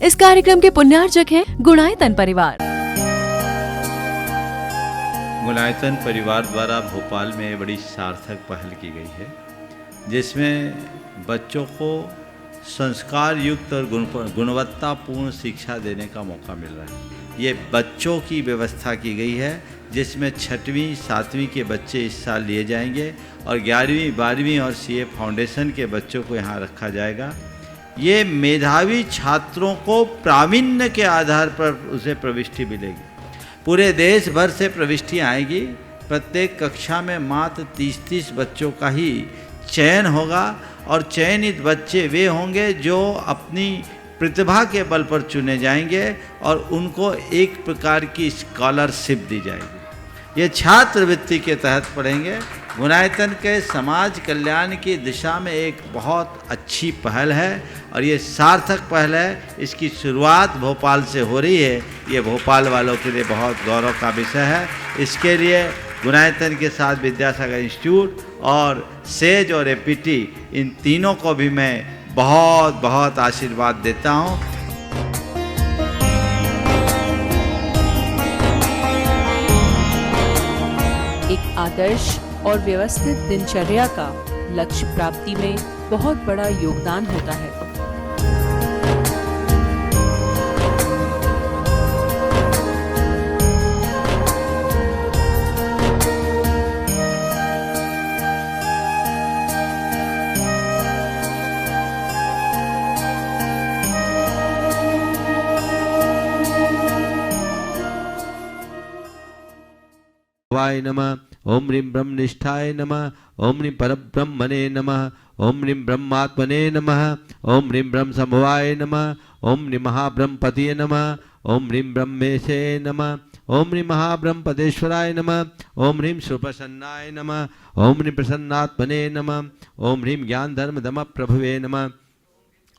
इस कार्यक्रम के पुण्यार्चक हैं गुणायतन परिवार। गुणायतन परिवार द्वारा भोपाल में बड़ी सार्थक पहल की गई है, जिसमें बच्चों को संस्कार युक्त और गुणवत्तापूर्ण शिक्षा देने का मौका मिल रहा है। ये बच्चों की व्यवस्था की गई है, जिसमें 6वीं 7वीं के बच्चे इस साल लिए जाएंगे और 11वीं 12वीं और सीए फाउंडेशन के बच्चों को यहाँ रखा जाएगा। ये मेधावी छात्रों को प्रावीण्य के आधार पर उसे प्रविष्टि मिलेगी। पूरे देश भर से प्रविष्टियाँ आएगी। प्रत्येक कक्षा में मात्र 30-30 बच्चों का ही चयन होगा और चयनित बच्चे वे होंगे जो अपनी प्रतिभा के बल पर चुने जाएंगे और उनको एक प्रकार की स्कॉलरशिप दी जाएगी। ये छात्रवृत्ति के तहत पढ़ेंगे। गुणायतन के समाज कल्याण की दिशा में एक बहुत अच्छी पहल है और ये सार्थक पहल है। इसकी शुरुआत भोपाल से हो रही है। ये भोपाल वालों के लिए बहुत गौरव का विषय है। इसके लिए गुणायतन के साथ विद्यासागर इंस्टीट्यूट और सेज और एपीटी, इन तीनों को भी मैं बहुत बहुत आशीर्वाद देता हूँ। एक आदर्श और व्यवस्थित दिनचर्या का लक्ष्य प्राप्ति में बहुत बड़ा योगदान होता है। नमः। ओम ह्रीं ब्रह्मनिष्ठाय नमः। ओम ह्रीं परब्रह्मणे नमः। ओम ह्रीं ब्रह्मात्मने नमः। ओम ह्रीं ब्रह्म संभवाय नमः। ओम ह्रीं महाब्रह्मपतिये नमः। ओम ह्रीं ब्रह्मेशे नमः। ओम ह्रीं महाब्रह्मपदेश्वराय नमः। ओम ह्रीं सुप्रसन्नाय नमः। ओम ह्रीं प्रसन्नात्मने नमः। ओम ह्रीं ज्ञान धर्म दम प्रभवे नमः।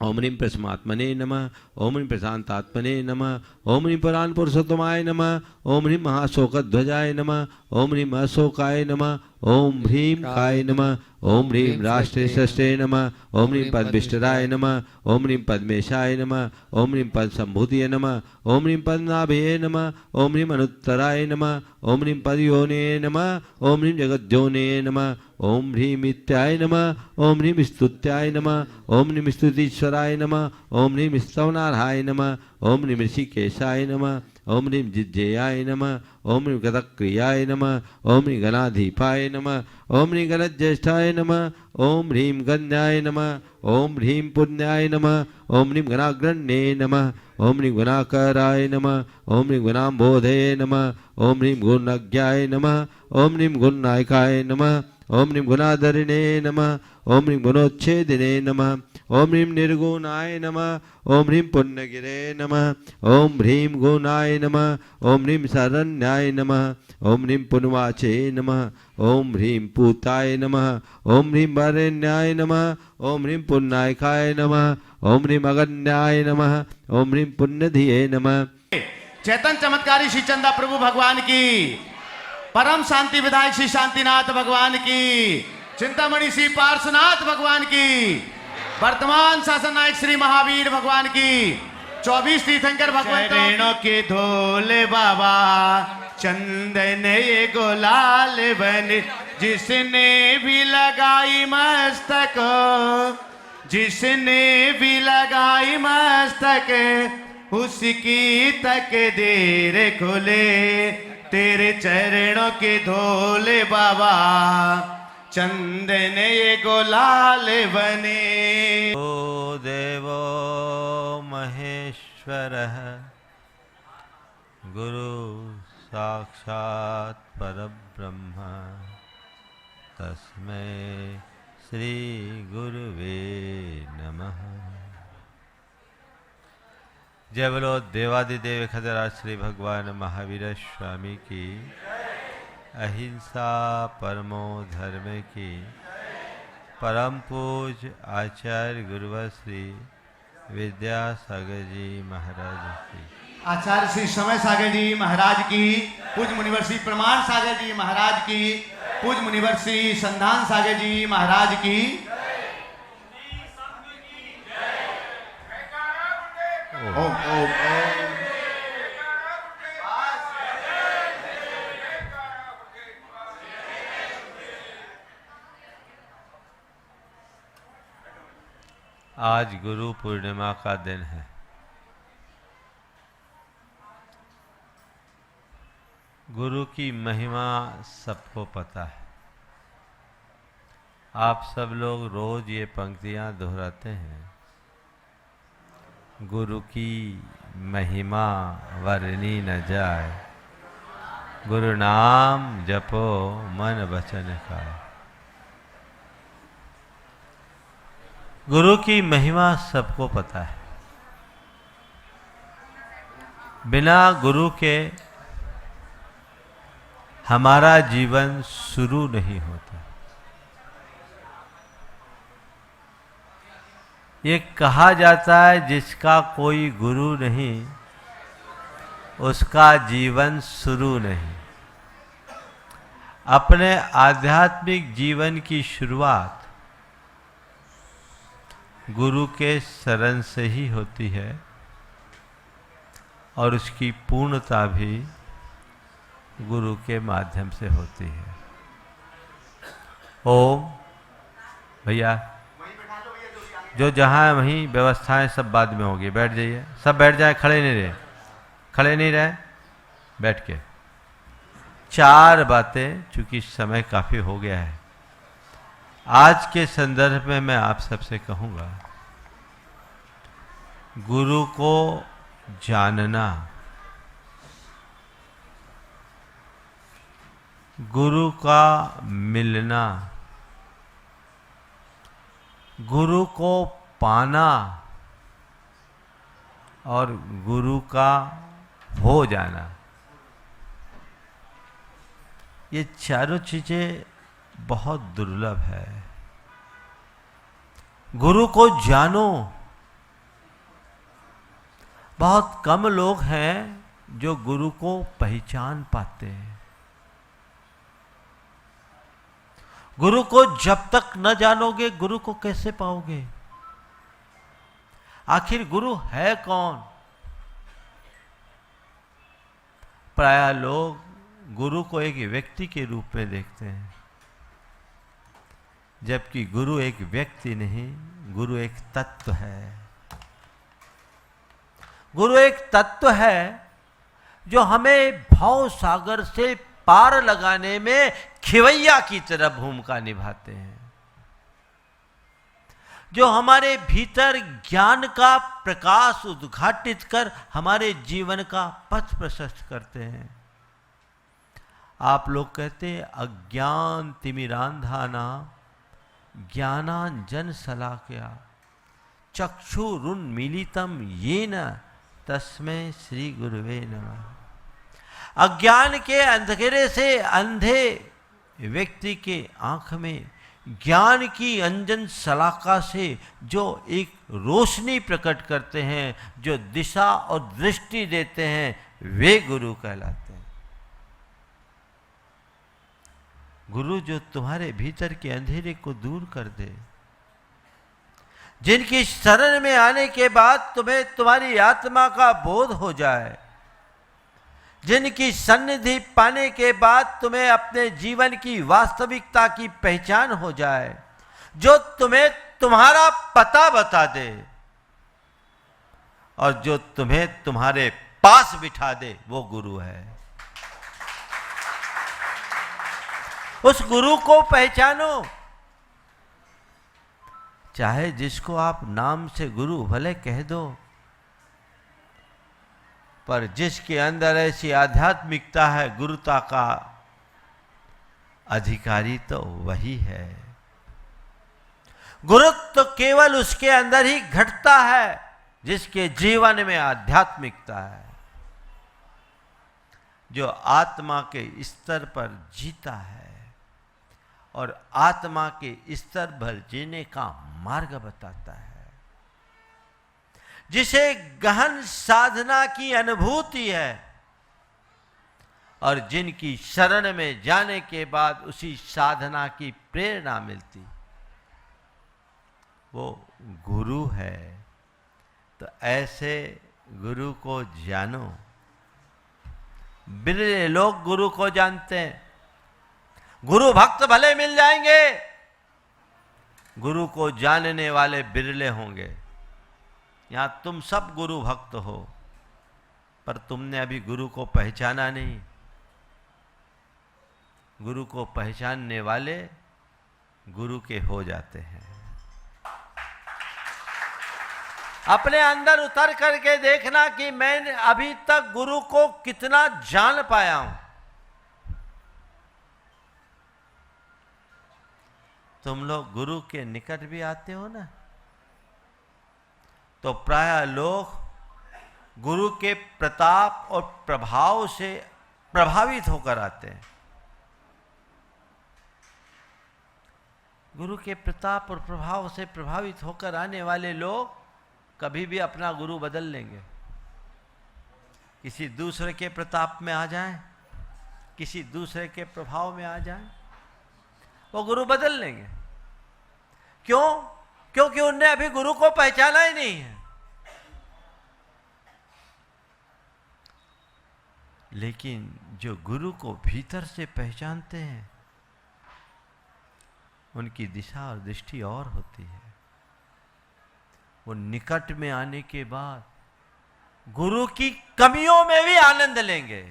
ओम ह्रीं प्रसमात्मने नमः। ओम ह्रीं प्रशांतात्मने नमः। ओम ह्रीं पुराण पुरुषोत्तमाय नमः। ओम ह्रीं महाशोकध्वजाय नमः। ओम ह्रीं अशोकाय नमः। ओम ह्रीं काय नमः। ओम ह्रीं राष्ट्रेशस्ते नमः। ओम ह्रीं पद्मविष्टराय नमः। ओम ह्रीं पद्मेशाय नमः। ओम ह्रीं पद्मसंभूतये नमः। ओम ह्रीं पद्मनाभये नमः। ओम ह्रीं अनुत्तराय नमः। ओम ह्रीं पदयोने नमः। ओम ह्रीं जगद्योने नमः। ओम ह्रीं मित्याय नमः। ओम ह्रीं स्तुत्याय नमः। ओम ह्रीं स्तुतीश्वराय नमः। ओम ह्रीं स्तवनार्हाय नमः। ओम ह्रीं ऋषिकेशाय नमः। ओम ह्रीं जिज्ञेयाय नमः। ओम ह्रीं गतक्रियाय नमः। ओम ह्रीं गणाधीपाय नमः। ओम ह्रीं गणज्येष्ठाय नमः। ओम ह्रीं गण्याय नमः। ओम ह्रीं पुण्याय नमः। ओम ह्रीं गणाग्रण्ये नमः। ओम ह्रीं गुणाकराय नमः। ओम ह्रीं गुणाम्बोधये नमः। ओम ह्रीं गुणज्ञाय नमः। ओम ह्रीं गुणनायकाय नमः। ओम ह्रीं गुणाधरिणे नमः। ओम ह्रीं गुणोच्छेदिने नमः। ओम ह्रीं निर्गुणाय नमः। ओम ह्रीं पुण्यगिरे नमः। ओम ह्रीं गुणाय नमः। ओम ह्रीं शरण्याय नमः। ओम ह्रीं पुनवाचे नमः। ओम ह्रीं पूताय नमः। ओम ह्रीं वरेण्याय नमः। ओम ह्रीं पुण्यनायकाय नमः। ओम ह्रीं अगण्याय नमः। ओम ह्रीं पुण्यधिये नमः। चैतन्य चमत्कारी श्री चंदा प्रभु भगवान की, परम शांति विधायक श्री शांतिनाथ भगवान की, चिंतामणि श्री पार्श्वनाथ भगवान की, वर्तमान शासन नायक श्री महावीर भगवान की, 24 तीर्थंकर भगवान के धोले बाबा, चंदन ये गुलाल बने, जिसने भी लगाई मस्तक, जिसने भी लगाई मस्तक, उसकी तकदीर खुले, तेरे चरणों के धोले बाबा, चंदन ये गुलाल बने। ओ देवो महेश्वरः गुरु साक्षात् परब्रह्म तस्मै श्री गुरुवे नमः। जय बोलो देवादिदेव खजराज श्री भगवान महावीर स्वामी की, अहिंसा परमो धर्म की, परम पूज्य आचार्य गुरुवर श्री विद्यासागर जी महाराज की, आचार्य श्री समय सागर जी महाराज की, पूज्य मुनिवर श्री प्रमाण सागर जी महाराज की, पूज्य मुनिवर श्री संधान सागर जी महाराज की। ओम। ओम ओम ओम। आज गुरु पूर्णिमा का दिन है। गुरु की महिमा सबको पता है। आप सब लोग रोज ये पंक्तियां दोहराते हैं। गुरु की महिमा वर्णी न जाए, गुरु नाम जपो मन वचन का। गुरु की महिमा सबको पता है। बिना गुरु के हमारा जीवन शुरू नहीं होता। ये कहा जाता है जिसका कोई गुरु नहीं उसका जीवन शुरू नहीं। अपने आध्यात्मिक जीवन की शुरुआत गुरु के शरण से ही होती है और उसकी पूर्णता भी गुरु के माध्यम से होती है। ओम। भैया जो जहाँ है वहीं व्यवस्थाएं सब बाद में होगी। बैठ जाइए, सब बैठ जाए, खड़े नहीं रहे, खड़े नहीं रहे, बैठ के। 4 बातें, चूंकि समय काफ़ी हो गया है, आज के संदर्भ में मैं आप सबसे कहूँगा। गुरु को जानना, गुरु का मिलना, गुरु को पाना और गुरु का हो जाना, ये चारों चीजें बहुत दुर्लभ है। गुरु को जानो, बहुत कम लोग हैं जो गुरु को पहचान पाते हैं। गुरु को जब तक न जानोगे गुरु को कैसे पाओगे? आखिर गुरु है कौन? प्रायः लोग गुरु को एक व्यक्ति के रूप में देखते हैं, जबकि गुरु एक व्यक्ति नहीं, गुरु एक तत्व है। गुरु एक तत्व है जो हमें भव सागर से पार लगाने में खिवैया की तरह भूमिका निभाते हैं, जो हमारे भीतर ज्ञान का प्रकाश उद्घाटित कर हमारे जीवन का पथ प्रशस्त करते हैं। आप लोग कहते हैं अज्ञान तिमिरांधाना ज्ञानांजन शलाकया चक्षुरुन्मीलितं येन तस्मै श्री गुरुवे नमः। अज्ञान के अंधेरे से अंधे व्यक्ति के आंख में ज्ञान की अंजन शलाका से जो एक रोशनी प्रकट करते हैं, जो दिशा और दृष्टि देते हैं, वे गुरु कहलाते हैं। गुरु जो तुम्हारे भीतर के अंधेरे को दूर कर दे, जिनकी शरण में आने के बाद तुम्हें तुम्हारी आत्मा का बोध हो जाए, जिनकी सन्निधि पाने के बाद तुम्हें अपने जीवन की वास्तविकता की पहचान हो जाए, जो तुम्हें तुम्हारा पता बता दे और जो तुम्हें तुम्हारे पास बिठा दे, वो गुरु है। उस गुरु को पहचानो। चाहे जिसको आप नाम से गुरु भले कह दो, पर जिसके अंदर ऐसी आध्यात्मिकता है, गुरुता का अधिकारी तो वही है। गुरुत्व तो केवल उसके अंदर ही घटता है जिसके जीवन में आध्यात्मिकता है, जो आत्मा के स्तर पर जीता है और आत्मा के स्तर पर जीने का मार्ग बताता है, जिसे गहन साधना की अनुभूति है और जिनकी शरण में जाने के बाद उसी साधना की प्रेरणा मिलती, वो गुरु है। तो ऐसे गुरु को जानो। बिरले लोग गुरु को जानते हैं। गुरु भक्त भले मिल जाएंगे, गुरु को जानने वाले बिरले होंगे। यहां तुम सब गुरु भक्त हो, पर तुमने अभी गुरु को पहचाना नहीं। गुरु को पहचानने वाले गुरु के हो जाते हैं। अपने अंदर उतर करके देखना कि मैं अभी तक गुरु को कितना जान पाया हूं। तुम लोग गुरु के निकट भी आते हो ना, तो प्रायः लोग गुरु के प्रताप और प्रभाव से प्रभावित होकर आते हैं। गुरु के प्रताप और प्रभाव से प्रभावित होकर आने वाले लोग कभी भी अपना गुरु बदल लेंगे। किसी दूसरे के प्रताप में आ जाएं, किसी दूसरे के प्रभाव में आ जाएं, वो गुरु बदल लेंगे। क्यों? क्योंकि उनने अभी गुरु को पहचाना ही नहीं है। लेकिन जो गुरु को भीतर से पहचानते हैं, उनकी दिशा और दृष्टि और होती है। वो निकट में आने के बाद गुरु की कमियों में भी आनंद लेंगे।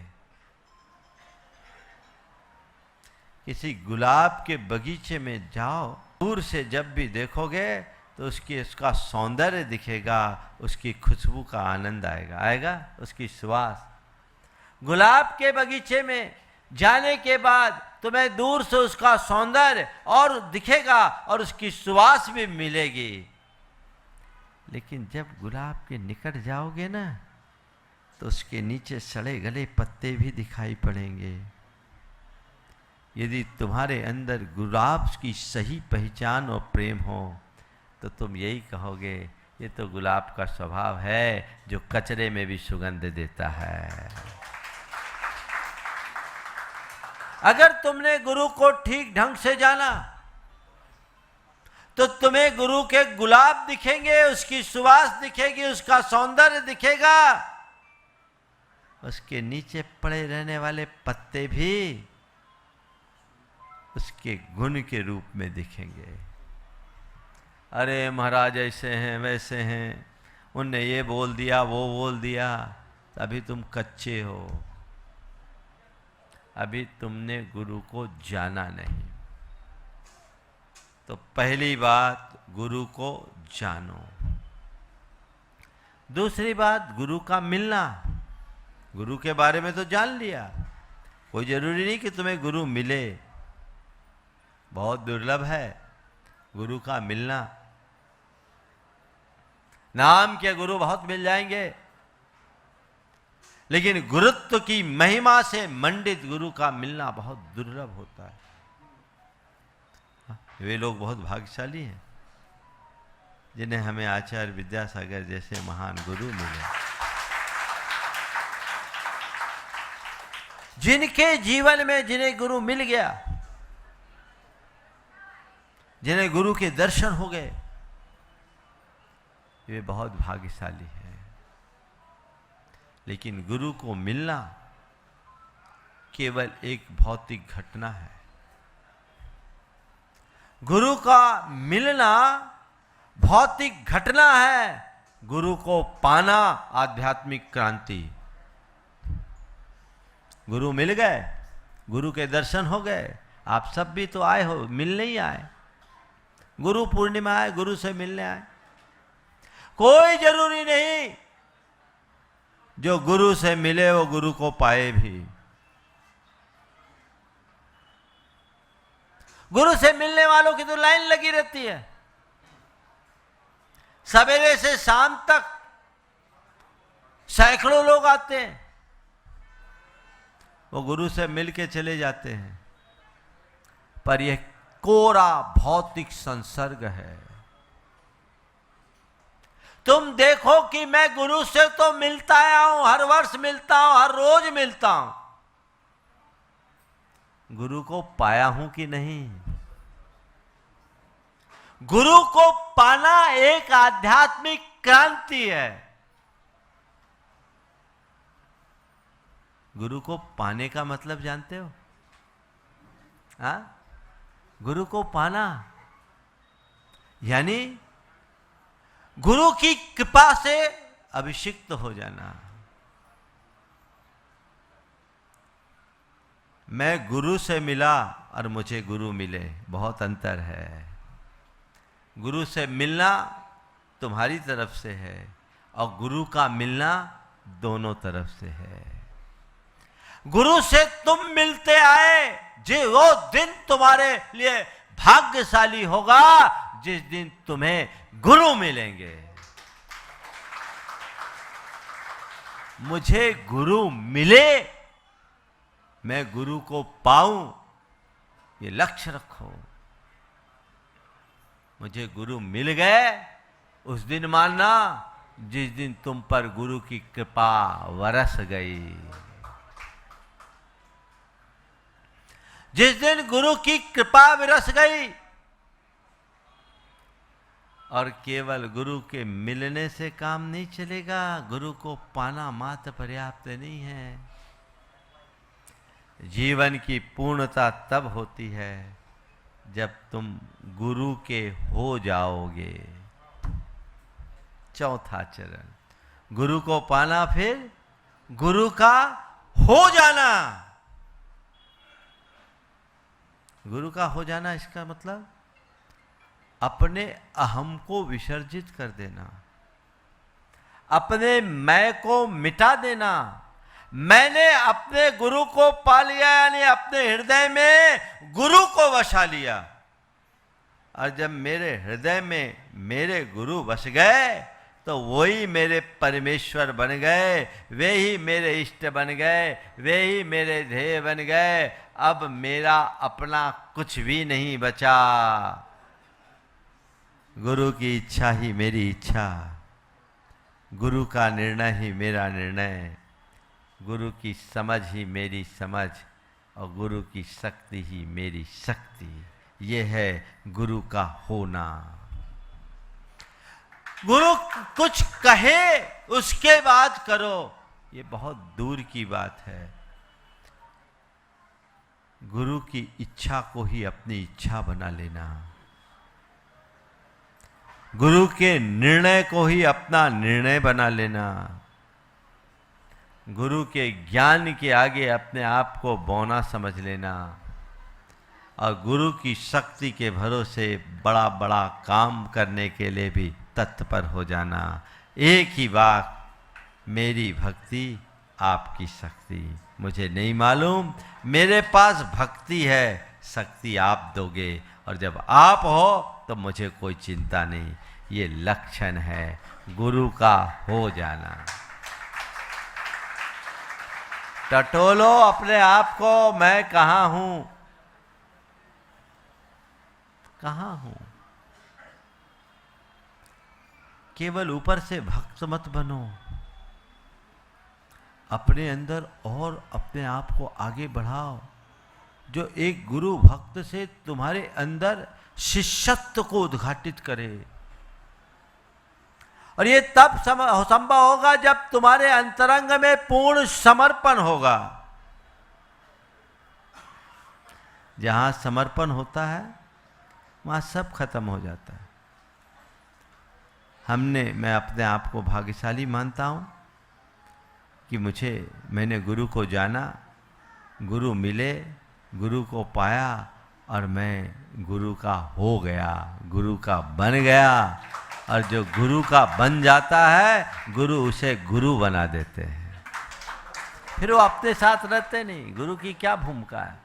किसी गुलाब के बगीचे में जाओ, दूर से जब भी देखोगे तो उसका सौंदर्य दिखेगा, उसकी खुशबू का आनंद आएगा, उसकी सुवास। गुलाब के बगीचे में जाने के बाद तुम्हें दूर से उसका सौंदर्य और दिखेगा और उसकी सुवास भी मिलेगी। लेकिन जब गुलाब के निकट जाओगे ना, तो उसके नीचे सड़े गले पत्ते भी दिखाई पड़ेंगे। यदि तुम्हारे अंदर गुलाब की सही पहचान और प्रेम हो, तो तुम यही कहोगे, ये तो गुलाब का स्वभाव है जो कचरे में भी सुगंध देता है। अगर तुमने गुरु को ठीक ढंग से जाना, तो तुम्हें गुरु के गुलाब दिखेंगे, उसकी सुवास दिखेगी, उसका सौंदर्य दिखेगा। उसके नीचे पड़े रहने वाले पत्ते भी उसके गुण के रूप में दिखेंगे। अरे महाराज ऐसे हैं, वैसे हैं, उनने ये बोल दिया, वो बोल दिया। अभी तुम कच्चे हो, अभी तुमने गुरु को जाना नहीं। तो पहली बात, गुरु को जानो। दूसरी बात, गुरु का मिलना। गुरु के बारे में तो जान लिया, कोई जरूरी नहीं कि तुम्हें गुरु मिले। बहुत दुर्लभ है गुरु का मिलना। नाम के गुरु बहुत मिल जाएंगे, लेकिन गुरुत्व की महिमा से मंडित गुरु का मिलना बहुत दुर्लभ होता है। वे लोग बहुत भाग्यशाली हैं जिन्हें हमें आचार्य विद्यासागर जैसे महान गुरु मिले, जिनके जीवन में जिन्हें गुरु मिल गया, जिन्हें गुरु के दर्शन हो गए, वे बहुत भाग्यशाली हैं। लेकिन गुरु को मिलना केवल एक भौतिक घटना है। गुरु का मिलना भौतिक घटना है, गुरु को पाना आध्यात्मिक क्रांति। गुरु मिल गए, गुरु के दर्शन हो गए। आप सब भी तो आए हो, मिलने ही आए। गुरु पूर्णिमा आए, गुरु से मिलने आए। कोई जरूरी नहीं जो गुरु से मिले वो गुरु को पाए भी। गुरु से मिलने वालों की तो लाइन लगी रहती है। सवेरे से शाम तक सैकड़ों लोग आते हैं, वो गुरु से मिलके चले जाते हैं। पर यह कोरा भौतिक संसर्ग है। तुम देखो कि मैं गुरु से तो मिलता आया हूं, हर वर्ष मिलता हूं, हर रोज मिलता हूं, गुरु को पाया हूं कि नहीं? गुरु को पाना एक आध्यात्मिक क्रांति है। गुरु को पाने का मतलब जानते हो? हाँ, गुरु को पाना यानी गुरु की कृपा से अभिषिक्त हो जाना। मैं गुरु से मिला और मुझे गुरु मिले, बहुत अंतर है। गुरु से मिलना तुम्हारी तरफ से है और गुरु का मिलना दोनों तरफ से है। गुरु से तुम मिलते आए, जे वो दिन तुम्हारे लिए भाग्यशाली होगा जिस दिन तुम्हें गुरु मिलेंगे। मुझे गुरु मिले, मैं गुरु को पाऊं, ये लक्ष्य रखो। मुझे गुरु मिल गए उस दिन मानना जिस दिन तुम पर गुरु की कृपा बरस गई। जिस दिन गुरु की कृपा बरस गई। और केवल गुरु के मिलने से काम नहीं चलेगा, गुरु को पाना मात्र पर्याप्त नहीं है। जीवन की पूर्णता तब होती है जब तुम गुरु के हो जाओगे। चौथा चरण, गुरु को पाना, फिर गुरु का हो जाना। गुरु का हो जाना इसका मतलब अपने अहम को विसर्जित कर देना, अपने मैं को मिटा देना। मैंने अपने गुरु को पा लिया, यानी अपने हृदय में गुरु को बसा लिया। और जब मेरे हृदय में मेरे गुरु बस गए तो वही मेरे परमेश्वर बन गए, वे ही मेरे इष्ट बन गए, वे ही मेरे ध्येय बन गए। अब मेरा अपना कुछ भी नहीं बचा। गुरु की इच्छा ही मेरी इच्छा, गुरु का निर्णय ही मेरा निर्णय, गुरु की समझ ही मेरी समझ और गुरु की शक्ति ही मेरी शक्ति। ये है गुरु का होना। गुरु कुछ कहे उसके बाद करो, ये बहुत दूर की बात है। गुरु की इच्छा को ही अपनी इच्छा बना लेना, गुरु के निर्णय को ही अपना निर्णय बना लेना, गुरु के ज्ञान के आगे अपने आप को बौना समझ लेना और गुरु की शक्ति के भरोसे बड़ा बड़ा काम करने के लिए भी तत्पर हो जाना। एक ही बात, मेरी भक्ति आपकी शक्ति। मुझे नहीं मालूम, मेरे पास भक्ति है, शक्ति आप दोगे और जब आप हो तो मुझे कोई चिंता नहीं। ये लक्षण है गुरु का हो जाना। टटोलो अपने आप को, मैं कहाँ हूं, कहाँ हूं। केवल ऊपर से भक्त मत बनो, अपने अंदर और अपने आप को आगे बढ़ाओ। जो एक गुरु भक्त से तुम्हारे अंदर शिष्यत्व को उद्घाटित करे। और ये तब संभव होगा जब तुम्हारे अंतरंग में पूर्ण समर्पण होगा। जहां समर्पण होता है वहां सब खत्म हो जाता है। मैं अपने आप को भाग्यशाली मानता हूं कि मैंने गुरु को जाना, गुरु मिले, गुरु को पाया और मैं गुरु का हो गया, गुरु का बन गया। और जो गुरु का बन जाता है, गुरु उसे गुरु बना देते हैं। फिर वो अपने साथ रहते नहीं। गुरु की क्या भूमिका है?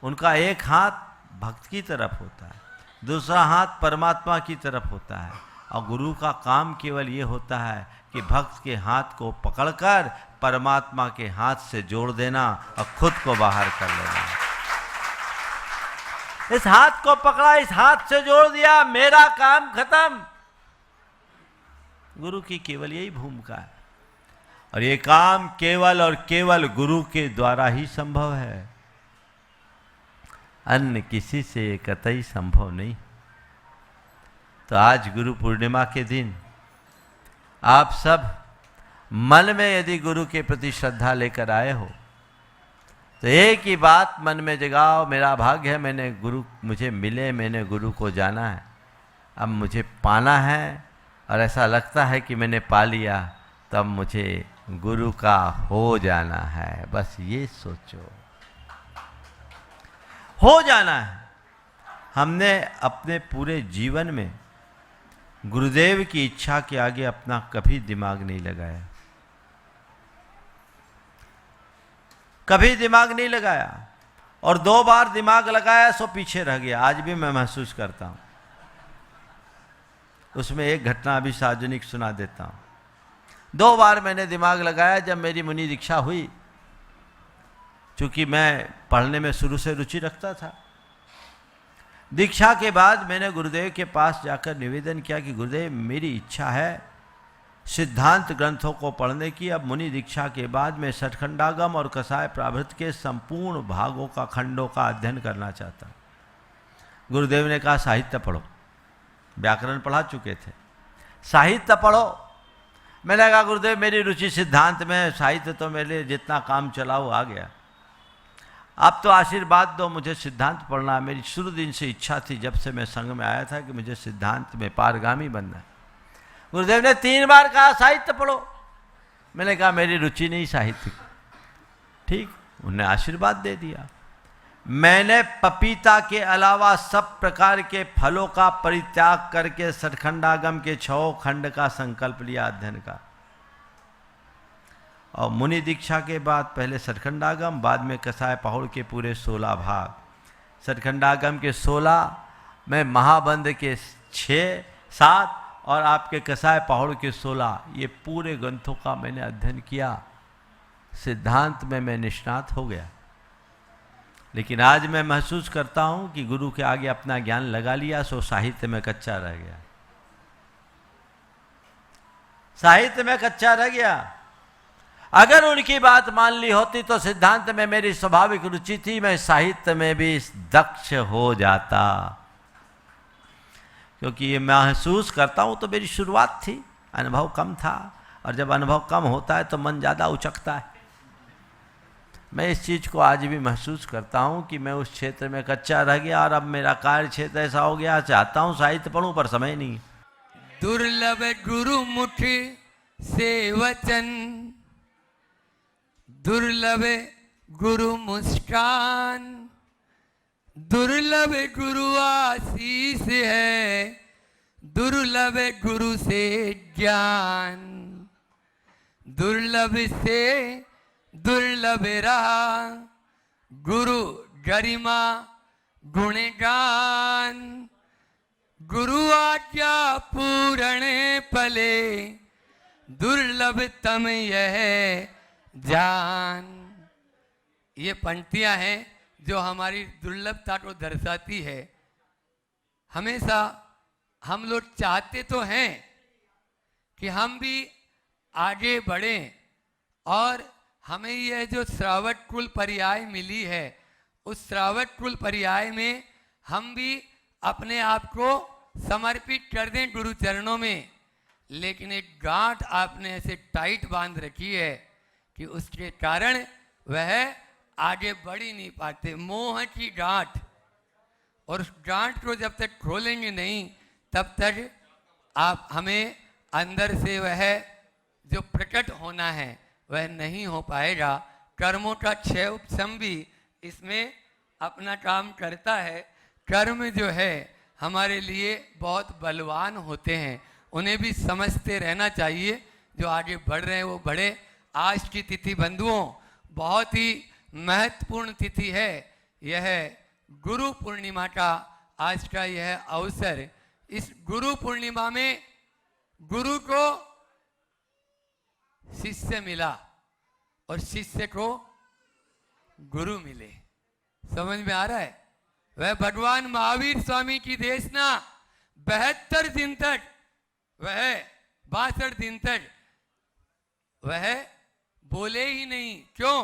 उनका एक हाथ भक्त की तरफ होता है, दूसरा हाथ परमात्मा की तरफ होता है। और गुरु का काम केवल ये होता है कि भक्त के हाथ को पकड़कर परमात्मा के हाथ से जोड़ देना और खुद को बाहर कर लेना। इस हाथ को पकड़ा, इस हाथ से जोड़ दिया, मेरा काम खत्म। गुरु की केवल यही भूमिका है और ये काम केवल और केवल गुरु के द्वारा ही संभव है। अन्य किसी से ये कतई संभव नहीं। तो आज गुरु पूर्णिमा के दिन आप सब मन में यदि गुरु के प्रति श्रद्धा लेकर आए हो तो एक ही बात मन में जगाओ, मेरा भाग्य है, मैंने गुरु मुझे मिले, मैंने गुरु को जाना है, अब मुझे पाना है, और ऐसा लगता है कि मैंने पा लिया, तब मुझे गुरु का हो जाना है। बस ये सोचो, हो जाना है। हमने अपने पूरे जीवन में गुरुदेव की इच्छा के आगे अपना कभी दिमाग नहीं लगाया, कभी दिमाग नहीं लगाया, और 2 बार दिमाग लगाया सो पीछे रह गया। आज भी मैं महसूस करता हूं। उसमें एक घटना अभी सार्वजनिक सुना देता हूं। 2 बार मैंने दिमाग लगाया जब मेरी मुनि दीक्षा हुई, चूंकि मैं पढ़ने में शुरू से रुचि रखता था। दीक्षा के बाद मैंने गुरुदेव के पास जाकर निवेदन किया कि गुरुदेव, मेरी इच्छा है सिद्धांत ग्रंथों को पढ़ने की। अब मुनि दीक्षा के बाद मैं सठखंडागम और कसाय प्राभृत के संपूर्ण भागों का, खंडों का अध्ययन करना चाहता हूँ। गुरुदेव ने कहा साहित्य पढ़ो। व्याकरण पढ़ा चुके थे, साहित्य पढ़ो। मैंने कहा गुरुदेव मेरी रुचि सिद्धांत में, साहित्य तो मेरे लिए जितना काम चला वो आ गया, आप तो आशीर्वाद दो, मुझे सिद्धांत पढ़ना है। मेरी शुरू दिन से इच्छा थी, जब से मैं संघ में आया था, कि मुझे सिद्धांत में पारगामी बनना है। गुरुदेव ने 3 बार कहा साहित्य पढ़ो। मैंने कहा मेरी रुचि नहीं साहित्य। ठीक, उन्हें आशीर्वाद दे दिया। मैंने पपीता के अलावा सब प्रकार के फलों का परित्याग करके सठखंडागम के 6 खंड का संकल्प लिया अध्ययन का। और मुनि दीक्षा के बाद पहले सठखंडागम, बाद में कसाय पहुड़ के पूरे 16 भाग। सठखंडागम के 16 में, महाबंध के 6-7 और आपके कसाय पहुड़ के 16, ये पूरे ग्रंथों का मैंने अध्ययन किया। सिद्धांत में मैं निष्णात हो गया। लेकिन आज मैं महसूस करता हूं कि गुरु के आगे अपना ज्ञान लगा लिया, सो साहित्य में कच्चा रह गया, साहित्य में कच्चा रह गया। अगर उनकी बात मान ली होती तो सिद्धांत में मेरी स्वाभाविक रुचि थी, मैं साहित्य में भी दक्ष हो जाता। क्योंकि ये महसूस करता हूं तो मेरी शुरुआत थी, अनुभव कम था, और जब अनुभव कम होता है तो मन ज़्यादा उचकता है। मैं इस चीज़ को आज भी महसूस करता हूं कि मैं उस क्षेत्र में कच्चा रह गया, और अब मेरा कार्य क्षेत्र ऐसा हो गया, चाहता हूं साहित्य पढ़ूं पर समय नहीं। दुर्लभ गुरु मुख से वचन, दुर्लभ गुरु मुस्कान, दुर्लभ गुरु आशीष है, दुर्लभ गुरु से ज्ञान, दुर्लभ से दुर्लभ रहा गुरु गरिमा गुणगान, गुरु आज्ञा पूर्ण पले, दुर्लभतम यह जान। ये पंक्तियां हैं जो हमारी दुर्लभता को दर्शाती है। हमेशा हम लोग चाहते तो हैं कि हम भी आगे बढ़ें, और हमें यह जो श्रावक कुल पर्याय मिली है, उस श्रावक कुल पर्याय में हम भी अपने आप को समर्पित कर दें गुरु चरणों में। लेकिन एक गांठ आपने ऐसे टाइट बांध रखी है कि उसके कारण वह आगे बढ़ ही नहीं पाते, मोह की गांठ। और उस गांठ को जब तक खोलेंगे नहीं, तब तक आप हमें अंदर से वह जो प्रकट होना है वह नहीं हो पाएगा। कर्मों का क्षय उपशम भी इसमें अपना काम करता है। कर्म जो है हमारे लिए बहुत बलवान होते हैं, उन्हें भी समझते रहना चाहिए। जो आगे बढ़ रहे हैं वो बढ़े। आज की तिथि बंधुओं बहुत ही महत्वपूर्ण तिथि है। यह गुरु पूर्णिमा का आज का यह अवसर। इस गुरु पूर्णिमा में गुरु को शिष्य मिला और शिष्य को गुरु मिले। समझ में आ रहा है? वह भगवान महावीर स्वामी की देशना 72 दिन तक, वह 62 दिन तक वह बोले ही नहीं। क्यों?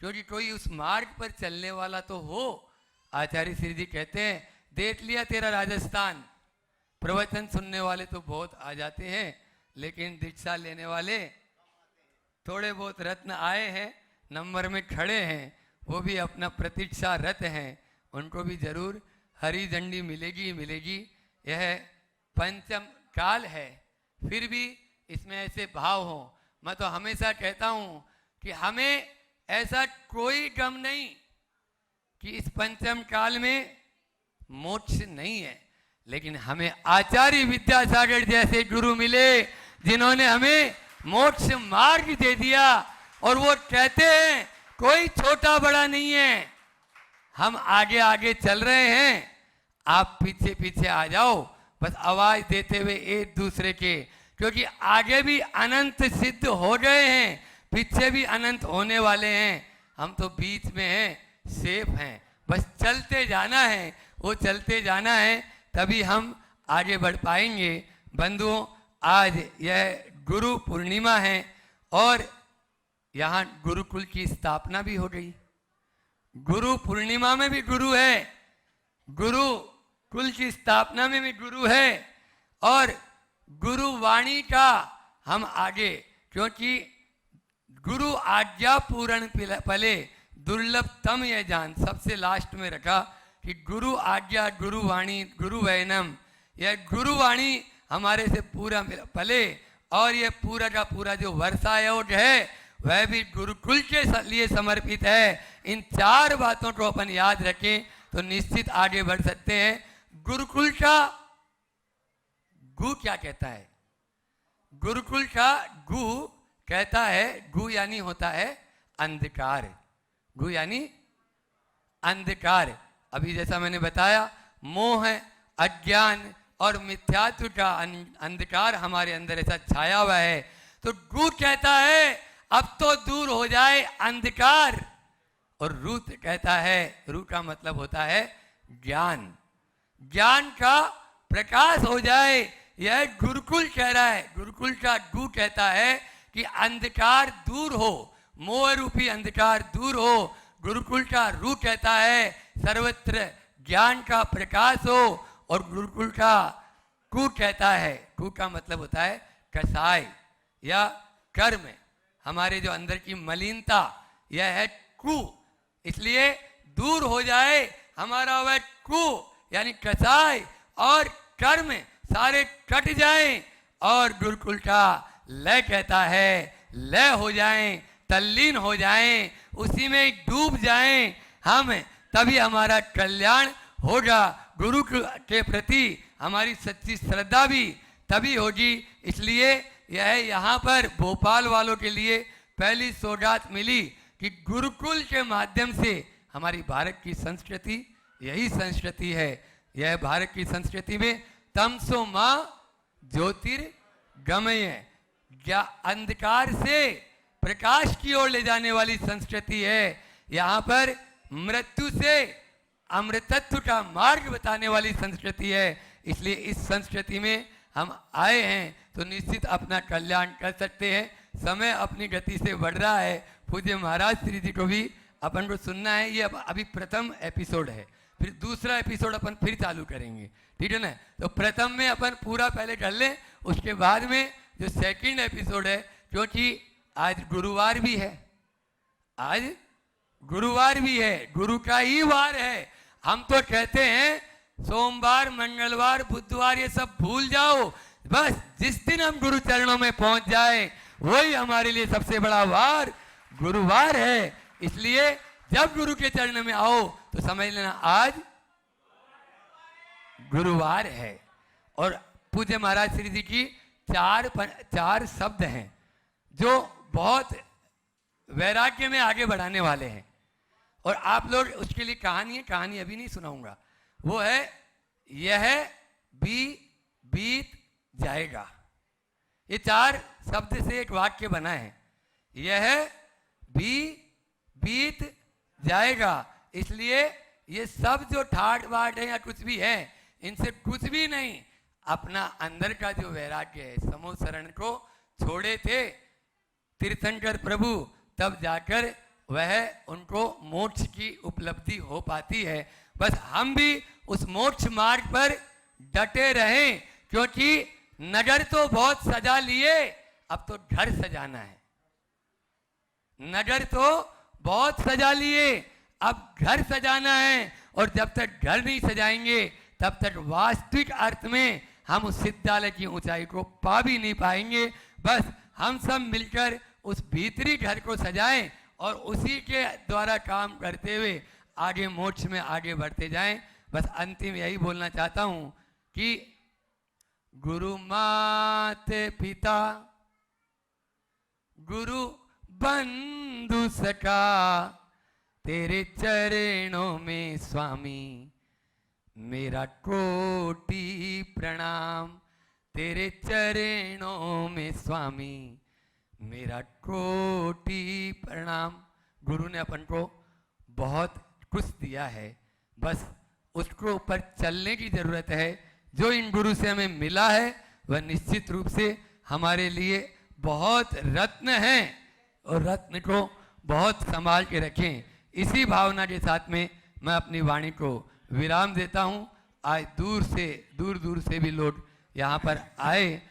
क्योंकि कोई उस मार्ग पर चलने वाला तो हो। आचार्य श्री जी कहते हैं, देख लिया तेरा राजस्थान। प्रवचन सुनने वाले तो बहुत आ जाते हैं, लेकिन दीक्षा लेने वाले थोड़े बहुत रत्न आए हैं, नंबर में खड़े हैं, वो भी अपना प्रतीक्षारत हैं, उनको भी जरूर हरी झंडी मिलेगी मिलेगी। यह पंचम काल है, फिर भी इसमें ऐसे भाव हो। मैं तो हमेशा कहता हूँ कि हमें ऐसा कोई गम नहीं कि इस पंचम काल में मोक्ष नहीं है, लेकिन हमें आचार्य विद्यासागर जैसे गुरु मिले जिन्होंने हमें मोक्ष मार्ग दे दिया। और वो कहते हैं कोई छोटा बड़ा नहीं है, हम आगे आगे चल रहे हैं, आप पीछे पीछे आ जाओ, बस आवाज देते हुए एक दूसरे के, क्योंकि आगे भी अनंत सिद्ध हो गए हैं, पीछे भी अनंत होने वाले हैं, हम तो बीच में हैं, सेफ हैं, बस चलते जाना है। वो चलते जाना है तभी हम आगे बढ़ पाएंगे। बंधुओं, आज यह गुरु पूर्णिमा है और यहाँ गुरुकुल की स्थापना भी हो गई। गुरु पूर्णिमा में भी गुरु है, गुरु कुल की स्थापना में भी गुरु है, और गुरु वाणी का हम आगे, क्योंकि गुरु आज्ञा पूर्ण फले दुर्लभतम यह जान, सबसे लास्ट में रखा कि गुरु आज्ञा गुरु वाणी गुरु वैनम, यह गुरु वाणी हमारे से पूरा फले। और यह पूरा का पूरा जो वर्षायोग है वह भी गुरुकुल के लिए समर्पित है। इन चार बातों को अपन याद रखें तो निश्चित आगे बढ़ सकते हैं। गुरुकुल का गु क्या कहता है? गुरुकुल का गु कहता है, गु यानी होता है अंधकार, गु यानी अंधकार। अभी जैसा मैंने बताया, मोह, अज्ञान और मिथ्यात्व का अंधकार हमारे अंदर ऐसा छाया हुआ है, तो गु कहता है अब तो दूर हो जाए अंधकार। और रू कहता है, रू का मतलब होता है ज्ञान, ज्ञान का प्रकाश हो जाए, यह गुरुकुल कह रहा है। गुरुकुल का गु कहता है कि अंधकार दूर हो, मोह रूपी अंधकार दूर हो। गुरुकुल का रू कहता है सर्वत्र ज्ञान का प्रकाश हो। और गुरुकुल का कु कहता है, कु का मतलब होता है कसाय या कर्म, हमारे जो अंदर की मलिनता, यह है कु। इसलिए दूर हो जाए हमारा वह कु यानी कसाय और कर्म सारे कट जाएं। और गुरुकुल का लय कहता है लय हो जाएं, तल्लीन हो जाएं, उसी में डूब जाएं हम, तभी हमारा कल्याण होगा। गुरु के प्रति हमारी सच्ची श्रद्धा भी तभी होगी। इसलिए यह यहाँ पर भोपाल वालों के लिए पहली सौगात मिली कि गुरुकुल के माध्यम से हमारी भारत की संस्कृति यही संस्कृति है। यह भारत की संस्कृति में तमसो माँ ज्योतिर्गमय, अंधकार से प्रकाश की ओर ले जाने वाली संस्कृति है। यहाँ पर मृत्यु से अमृतत्व का मार्ग बताने वाली संस्कृति है। इसलिए इस संस्कृति में हम आए हैं तो निश्चित अपना कल्याण कर सकते हैं। समय अपनी गति से बढ़ रहा है। पूज्य महाराज श्री जी को भी अपन को सुनना है। ये अभी प्रथम एपिसोड है, फिर दूसरा एपिसोड अपन फिर चालू करेंगे, ठीक है ना। तो प्रथम में अपन पूरा पहले कर लें, उसके बाद में जो सेकंड एपिसोड है, क्योंकि आज गुरुवार भी है, आज गुरुवार भी है, गुरु का ही वार है। हम तो कहते हैं सोमवार, मंगलवार, बुधवार ये सब भूल जाओ, बस जिस दिन हम गुरु चरणों में पहुंच जाए वही हमारे लिए सबसे बड़ा वार गुरुवार है। इसलिए जब गुरु के चरण में आओ तो समझ लेना आज गुरुवार है। और पूज्य महाराज श्री जी की चार शब्द हैं जो बहुत वैराग्य में आगे बढ़ाने वाले हैं। और आप लोग उसके लिए कहानी है, कहानी अभी नहीं सुनाऊंगा, वो है यह भी बीत जाएगा। ये चार शब्द से एक वाक्य बना है, यह भी बीत जाएगा। इसलिए ये सब जो ठाट बाट है या कुछ भी है, इनसे कुछ भी नहीं, अपना अंदर का जो वैराग्य है, समूह शरण को छोड़े थे तीर्थंकर प्रभु, तब जाकर वह उनको मोक्ष की उपलब्धि हो पाती है। बस हम भी उस मोक्ष मार्ग पर डटे रहें, क्योंकि नगर तो बहुत सजा लिए, अब तो घर सजाना है। नगर तो बहुत सजा लिए, अब घर सजाना है, और जब तक घर नहीं सजाएंगे तब तक वास्तविक अर्थ में हम उस सिद्धालय की ऊंचाई को पा भी नहीं पाएंगे। बस हम सब मिलकर उस भीतरी घर को सजाएं और उसी के द्वारा काम करते हुए आगे मोक्ष में आगे बढ़ते जाएं। बस अंतिम यही बोलना चाहता हूं कि गुरु माते पिता, गुरु बंधु सखा, तेरे चरणों में स्वामी मेरा कोटि प्रणाम। तेरे चरणों में स्वामी मेरा कोटि प्रणाम। गुरु ने अपन को बहुत कुछ दिया है, बस उसको ऊपर चलने की जरूरत है। जो इन गुरु से हमें मिला है वह निश्चित रूप से हमारे लिए बहुत रत्न है, और रत्न को बहुत संभाल के रखें। इसी भावना के साथ में मैं अपनी वाणी को विराम देता हूं। आज दूर दूर से भी लोग यहाँ पर आए।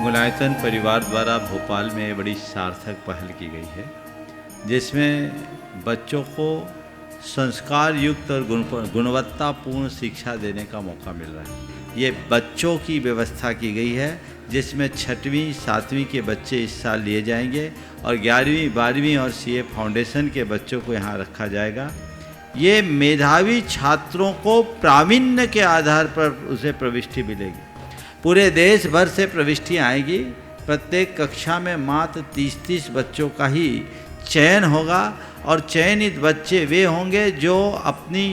गुणायतन परिवार द्वारा भोपाल में बड़ी सार्थक पहल की गई है, जिसमें बच्चों को संस्कार युक्त और गुणवत्तापूर्ण शिक्षा देने का मौका मिल रहा है। ये बच्चों की व्यवस्था की गई है, जिसमें 6वीं 7वीं के बच्चे इस साल लिए जाएंगे और 11वीं 12वीं और सीए फाउंडेशन के बच्चों को यहाँ रखा जाएगा। ये मेधावी छात्रों को प्रावीण्य के आधार पर उसे प्रविष्टि मिलेगी। पूरे देश भर से प्रविष्टियाँ आएगी। प्रत्येक कक्षा में मात्र 30-30 बच्चों का ही चयन होगा, और चयनित बच्चे वे होंगे जो अपनी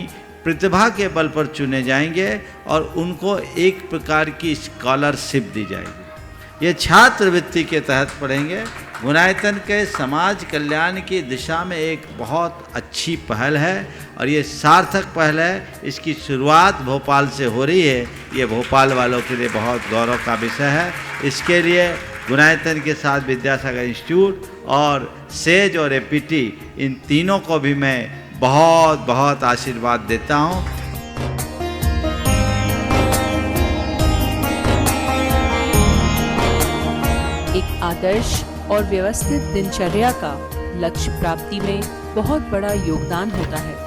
प्रतिभा के बल पर चुने जाएंगे और उनको एक प्रकार की स्कॉलरशिप दी जाएगी। ये छात्रवृत्ति के तहत पढ़ेंगे। गुणायतन के समाज कल्याण की दिशा में एक बहुत अच्छी पहल है और ये सार्थक पहल है। इसकी शुरुआत भोपाल से हो रही है। ये भोपाल वालों के लिए बहुत गौरव का विषय है। इसके लिए गुणायतन के साथ विद्यासागर इंस्टीट्यूट और सेज और एपीटी, इन तीनों को भी मैं बहुत बहुत आशीर्वाद देता हूँ। एक आदर्श और व्यवस्थित दिनचर्या का लक्ष्य प्राप्ति में बहुत बड़ा योगदान होता है।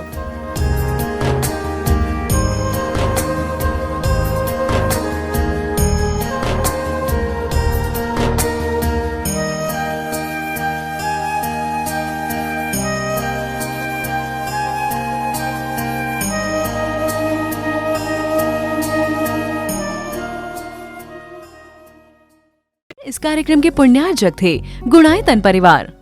इस कार्यक्रम के पुण्यार्जक थे गुणायतन परिवार।